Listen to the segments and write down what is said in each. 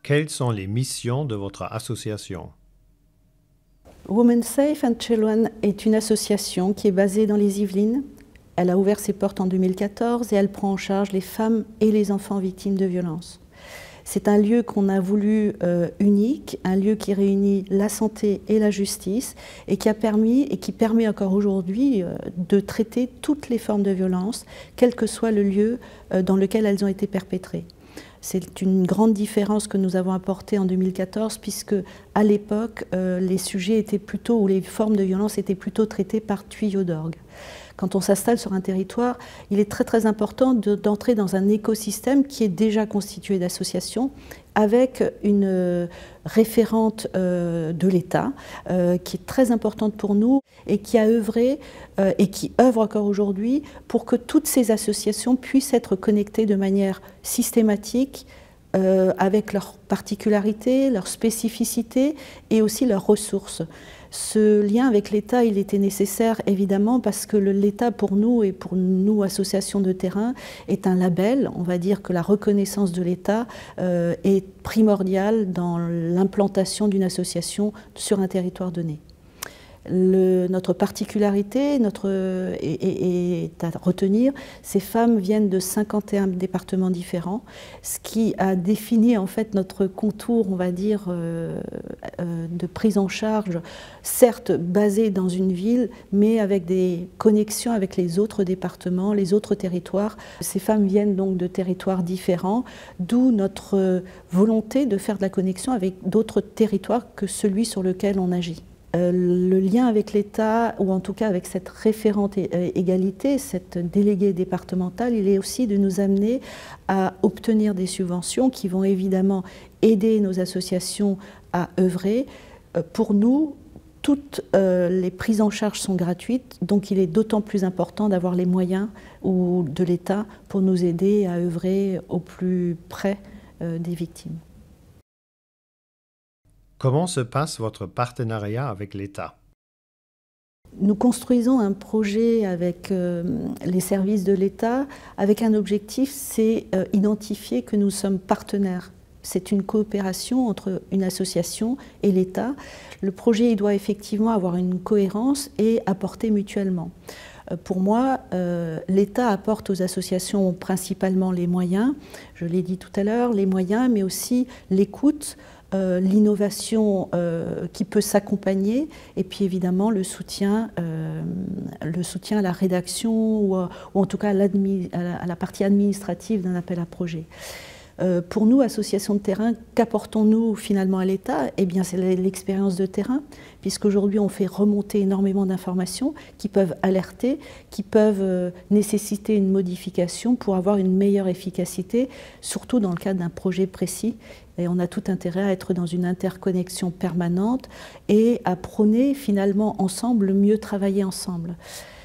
Quelles sont les missions de votre association? Women Safe and Children est une association qui est basée dans les Yvelines. Elle a ouvert ses portes en 2014 et elle prend en charge les femmes et les enfants victimes de violences. C'est un lieu qu'on a voulu unique, un lieu qui réunit la santé et la justice et qui a permis et qui permet encore aujourd'hui de traiter toutes les formes de violence, quel que soit le lieu dans lequel elles ont été perpétrées. C'est une grande différence que nous avons apportée en 2014 puisque à l'époque, les sujets étaient plutôt, ou les formes de violence étaient plutôt traitées par tuyau d'orgue. Quand on s'installe sur un territoire, il est très important d'entrer dans un écosystème qui est déjà constitué d'associations avec une référente de l'État qui est très importante pour nous et qui a œuvré et qui œuvre encore aujourd'hui pour que toutes ces associations puissent être connectées de manière systématique avec leurs particularités, leurs spécificités et aussi leurs ressources. Ce lien avec l'État, il était nécessaire évidemment parce que l'État pour nous et pour nous, associations de terrain, est un label. On va dire que la reconnaissance de l'État est primordiale dans l'implantation d'une association sur un territoire donné. Notre particularité est à retenir, ces femmes viennent de 51 départements différents, ce qui a défini en fait notre contour, on va dire, de prise en charge, certes basée dans une ville, mais avec des connexions avec les autres départements, les autres territoires. Ces femmes viennent donc de territoires différents, d'où notre volonté de faire de la connexion avec d'autres territoires que celui sur lequel on agit. Le lien avec l'État, ou en tout cas avec cette référente égalité, cette déléguée départementale, il est aussi de nous amener à obtenir des subventions qui vont évidemment aider nos associations à œuvrer. Pour nous, toutes les prises en charge sont gratuites, donc il est d'autant plus important d'avoir les moyens de l'État pour nous aider à œuvrer au plus près des victimes. Comment se passe votre partenariat avec l'État? Nous construisons un projet avec les services de l'État avec un objectif, c'est identifier que nous sommes partenaires. C'est une coopération entre une association et l'État. Le projet il doit effectivement avoir une cohérence et apporter mutuellement. Pour moi, l'État apporte aux associations principalement les moyens, je l'ai dit tout à l'heure, les moyens, mais aussi l'écoute, l'innovation qui peut s'accompagner et puis évidemment le soutien à la rédaction ou en tout cas à la partie administrative d'un appel à projet. Pour nous, associations de terrain, qu'apportons-nous finalement à l'État? Eh bien, c'est l'expérience de terrain, puisqu'aujourd'hui, on fait remonter énormément d'informations qui peuvent alerter, qui peuvent nécessiter une modification pour avoir une meilleure efficacité, surtout dans le cadre d'un projet précis. Et on a tout intérêt à être dans une interconnexion permanente et à prôner finalement ensemble, mieux travailler ensemble.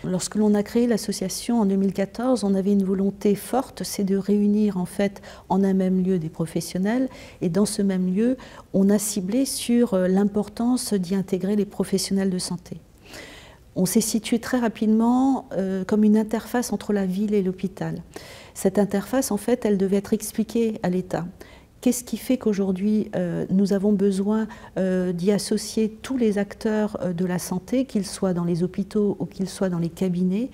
Lorsque l'on a créé l'association en 2014, on avait une volonté forte, c'est de réunir en fait en un même lieu des professionnels. Et dans ce même lieu, on a ciblé sur l'importance d'y intégrer les professionnels de santé. On s'est situé très rapidement comme une interface entre la ville et l'hôpital. Cette interface, en fait, elle devait être expliquée à l'État. Qu'est-ce qui fait qu'aujourd'hui, nous avons besoin d'y associer tous les acteurs de la santé, qu'ils soient dans les hôpitaux ou qu'ils soient dans les cabinets,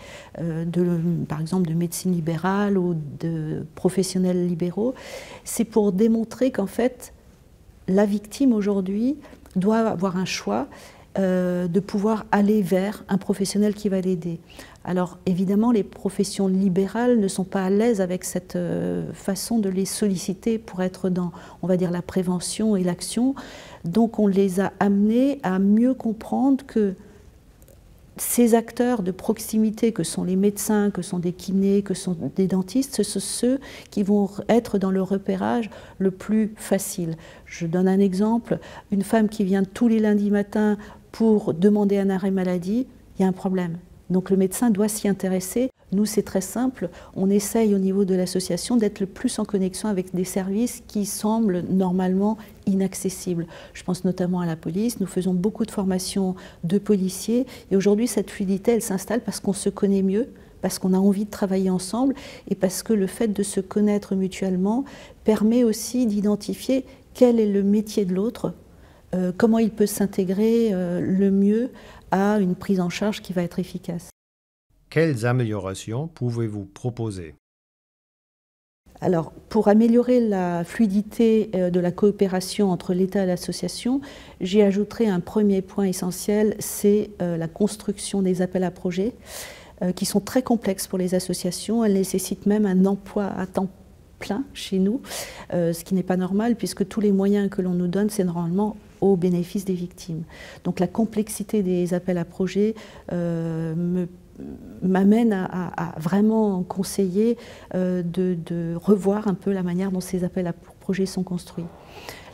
par exemple de médecine libérale ou de professionnels libéraux? C'est pour démontrer qu'en fait, la victime aujourd'hui doit avoir un choix de pouvoir aller vers un professionnel qui va l'aider. Alors évidemment, les professions libérales ne sont pas à l'aise avec cette façon de les solliciter pour être dans, on va dire, la prévention et l'action. Donc on les a amenés à mieux comprendre que ces acteurs de proximité que sont les médecins, que sont des kinés, que sont des dentistes, ce sont ceux qui vont être dans le repérage le plus facile. Je donne un exemple, une femme qui vient tous les lundis matins pour demander un arrêt maladie, il y a un problème. Donc le médecin doit s'y intéresser. Nous, c'est très simple, on essaye au niveau de l'association d'être le plus en connexion avec des services qui semblent normalement inaccessibles. Je pense notamment à la police, nous faisons beaucoup de formations de policiers et aujourd'hui cette fluidité, elle s'installe parce qu'on se connaît mieux, parce qu'on a envie de travailler ensemble et parce que le fait de se connaître mutuellement permet aussi d'identifier quel est le métier de l'autre, comment il peut s'intégrer le mieux à une prise en charge qui va être efficace. Quelles améliorations pouvez-vous proposer? Alors, pour améliorer la fluidité de la coopération entre l'État et l'association, j'y ajouterai un premier point essentiel, c'est la construction des appels à projets, qui sont très complexes pour les associations. Elles nécessitent même un emploi à temps plein chez nous, ce qui n'est pas normal puisque tous les moyens que l'on nous donne, c'est normalement au bénéfice des victimes. Donc la complexité des appels à projets m'amène à vraiment conseiller de revoir un peu la manière dont ces appels à projets sont construits.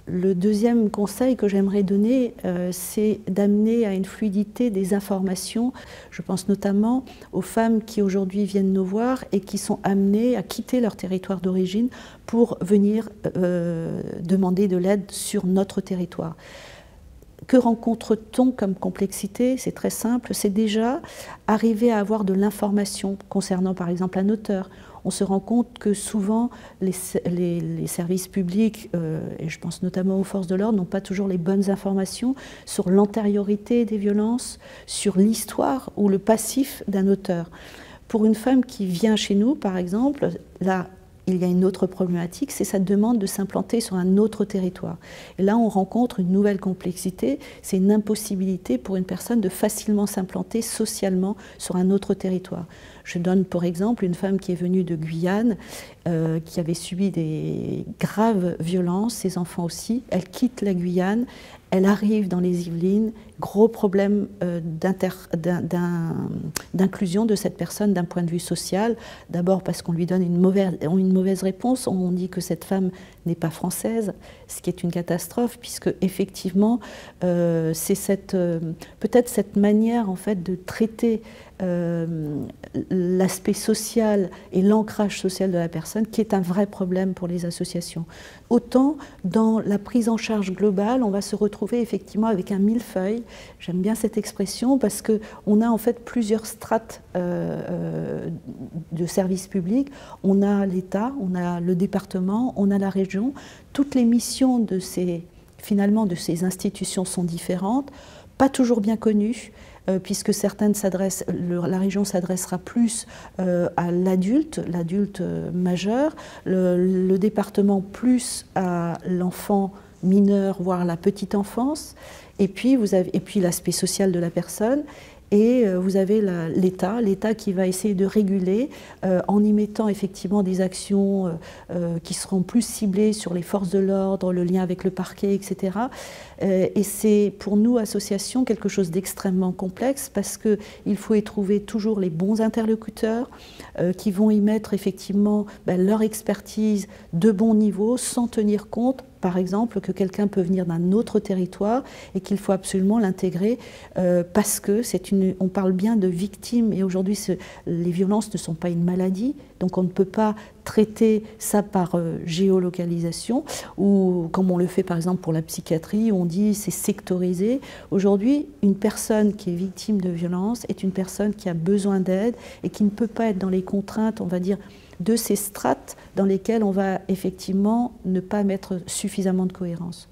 Le deuxième conseil que j'aimerais donner, c'est d'amener à une fluidité des informations. Je pense notamment aux femmes qui aujourd'hui viennent nous voir et qui sont amenées à quitter leur territoire d'origine pour venir demander de l'aide sur notre territoire. Que rencontre-t-on comme complexité? C'est très simple, c'est déjà arriver à avoir de l'information concernant par exemple un auteur. On se rend compte que souvent les services publics, et je pense notamment aux forces de l'ordre, n'ont pas toujours les bonnes informations sur l'antériorité des violences, sur l'histoire ou le passif d'un auteur. Pour une femme qui vient chez nous, par exemple, là, il y a une autre problématique, c'est sa demande de s'implanter sur un autre territoire. Et là, on rencontre une nouvelle complexité, c'est une impossibilité pour une personne de facilement s'implanter socialement sur un autre territoire. Je donne pour exemple une femme qui est venue de Guyane, qui avait subi des graves violences, ses enfants aussi. Elle quitte la Guyane, elle arrive dans les Yvelines, gros problème d'inclusion de cette personne d'un point de vue social. D'abord parce qu'on lui donne une mauvaise réponse, on dit que cette femme n'est pas française, ce qui est une catastrophe, puisque effectivement, c'est peut-être cette manière en fait de traiter l'aspect social et l'ancrage social de la personne qui est un vrai problème pour les associations. Autant dans la prise en charge globale, on va se retrouver effectivement avec un millefeuille. J'aime bien cette expression parce qu'on a en fait plusieurs strates de services publics. On a l'État, on a le département, on a la région. Toutes les missions finalement de ces institutions sont différentes, pas toujours bien connues. Puisque la région s'adressera plus à l'adulte majeur, le département plus à l'enfant mineur, voire la petite enfance, et puis l'aspect social de la personne. Et vous avez l'État qui va essayer de réguler en y mettant effectivement des actions qui seront plus ciblées sur les forces de l'ordre, le lien avec le parquet, etc. Et c'est pour nous, associations, quelque chose d'extrêmement complexe parce qu'il faut y trouver toujours les bons interlocuteurs qui vont y mettre effectivement leur expertise de bon niveau sans tenir compte, par exemple, que quelqu'un peut venir d'un autre territoire et qu'il faut absolument l'intégrer parce que on parle bien de victimes et aujourd'hui les violences ne sont pas une maladie, donc on ne peut pas traiter ça par géolocalisation ou comme on le fait par exemple pour la psychiatrie, on dit c'est sectorisé. Aujourd'hui, une personne qui est victime de violence est une personne qui a besoin d'aide et qui ne peut pas être dans les contraintes, on va dire, de ces strates dans lesquelles on va effectivement ne pas mettre suffisamment de cohérence.